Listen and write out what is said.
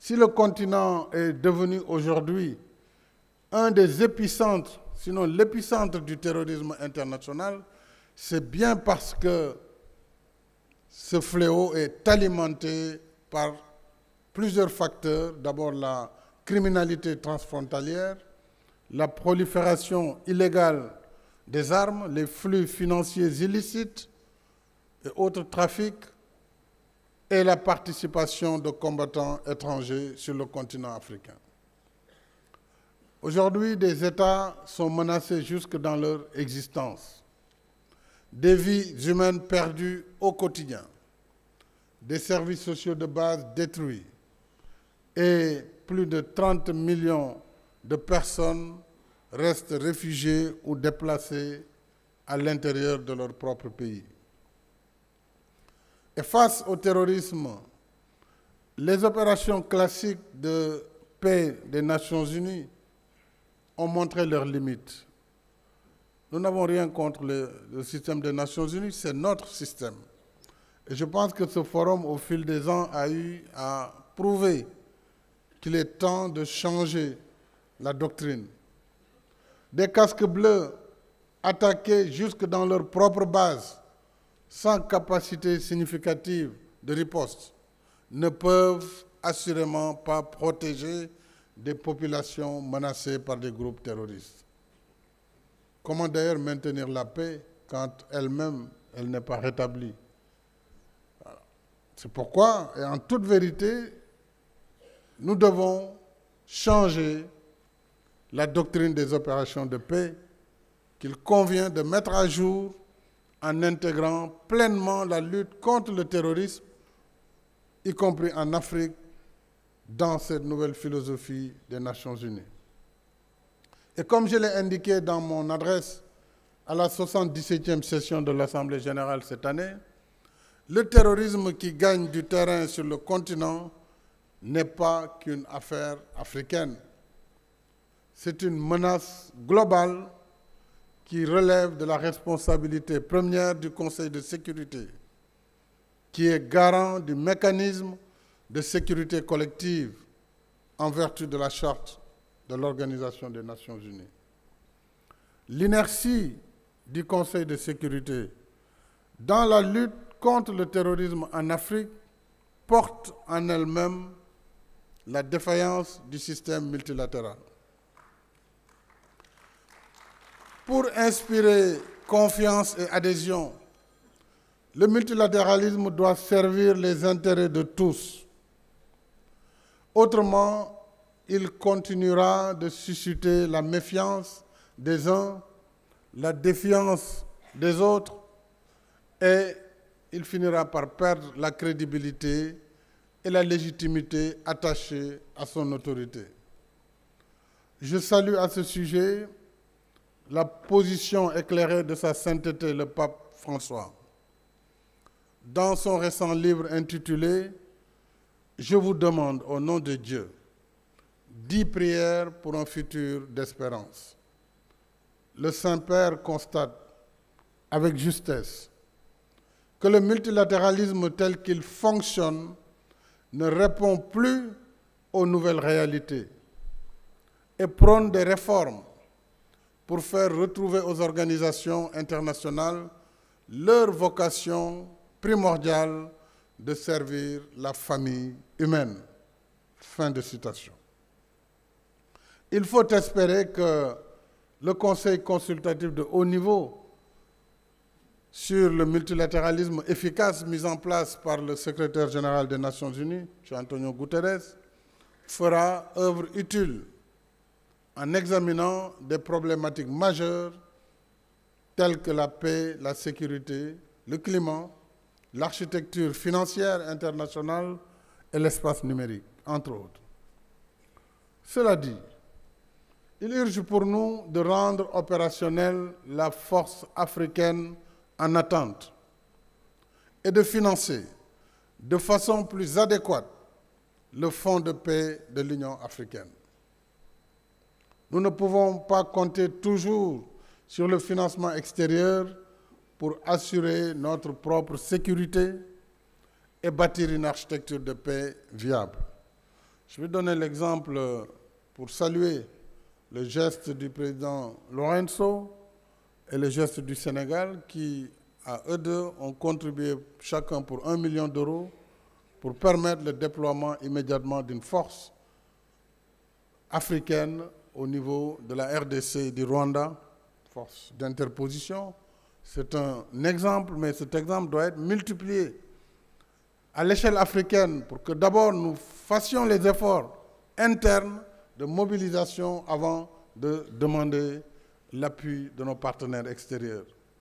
Si le continent est devenu aujourd'hui un des épicentres, sinon l'épicentre du terrorisme international, c'est bien parce que ce fléau est alimenté par plusieurs facteurs. D'abord, la criminalité transfrontalière, la prolifération illégale des armes, les flux financiers illicites et autres trafics, et la participation de combattants étrangers sur le continent africain. Aujourd'hui, des États sont menacés jusque dans leur existence. Des vies humaines perdues au quotidien, des services sociaux de base détruits et plus de 30 millions de personnes restent réfugiées ou déplacées à l'intérieur de leur propre pays. Et face au terrorisme, les opérations classiques de paix des Nations Unies ont montré leurs limites. Nous n'avons rien contre le système des Nations Unies, c'est notre système. Et je pense que ce forum, au fil des ans, a eu à prouver qu'il est temps de changer la doctrine. Des casques bleus attaqués jusque dans leur propre base, sans capacité significative de riposte, ne peuvent assurément pas protéger des populations menacées par des groupes terroristes. Comment d'ailleurs maintenir la paix quand elle-même, elle n'est pas rétablie? C'est pourquoi, et en toute vérité, nous devons changer la doctrine des opérations de paix qu'il convient de mettre à jour en intégrant pleinement la lutte contre le terrorisme, y compris en Afrique, dans cette nouvelle philosophie des Nations Unies. Et comme je l'ai indiqué dans mon adresse à la 77e session de l'Assemblée générale cette année, le terrorisme qui gagne du terrain sur le continent n'est pas qu'une affaire africaine. C'est une menace globale qui relève de la responsabilité première du Conseil de sécurité, qui est garant du mécanisme de sécurité collective en vertu de la Charte de l'Organisation des Nations Unies. L'inertie du Conseil de sécurité dans la lutte contre le terrorisme en Afrique porte en elle-même la défaillance du système multilatéral. Pour inspirer confiance et adhésion, le multilatéralisme doit servir les intérêts de tous. Autrement, il continuera de susciter la méfiance des uns, la défiance des autres, et il finira par perdre la crédibilité et la légitimité attachées à son autorité. Je salue à ce sujet la position éclairée de sa sainteté, le pape François. Dans son récent livre intitulé « Je vous demande au nom de Dieu 10 prières pour un futur d'espérance », le Saint-Père constate avec justesse que le multilatéralisme tel qu'il fonctionne ne répond plus aux nouvelles réalités et prône des réformes pour faire retrouver aux organisations internationales leur vocation primordiale de servir la famille humaine. Fin de citation. Il faut espérer que le Conseil consultatif de haut niveau sur le multilatéralisme efficace mis en place par le secrétaire général des Nations Unies, M. Antonio Guterres, fera œuvre utile en examinant des problématiques majeures telles que la paix, la sécurité, le climat, l'architecture financière internationale et l'espace numérique, entre autres. Cela dit, il urge pour nous de rendre opérationnelle la force africaine en attente et de financer de façon plus adéquate le Fonds de paix de l'Union africaine. Nous ne pouvons pas compter toujours sur le financement extérieur pour assurer notre propre sécurité et bâtir une architecture de paix viable. Je vais donner l'exemple pour saluer le geste du président Lorenzo et le geste du Sénégal qui, à eux deux, ont contribué chacun pour 1 million d'euros pour permettre le déploiement immédiatement d'une force africaine au niveau de la RDC et du Rwanda, force d'interposition. C'est un exemple, mais cet exemple doit être multiplié à l'échelle africaine pour que d'abord nous fassions les efforts internes de mobilisation avant de demander l'appui de nos partenaires extérieurs.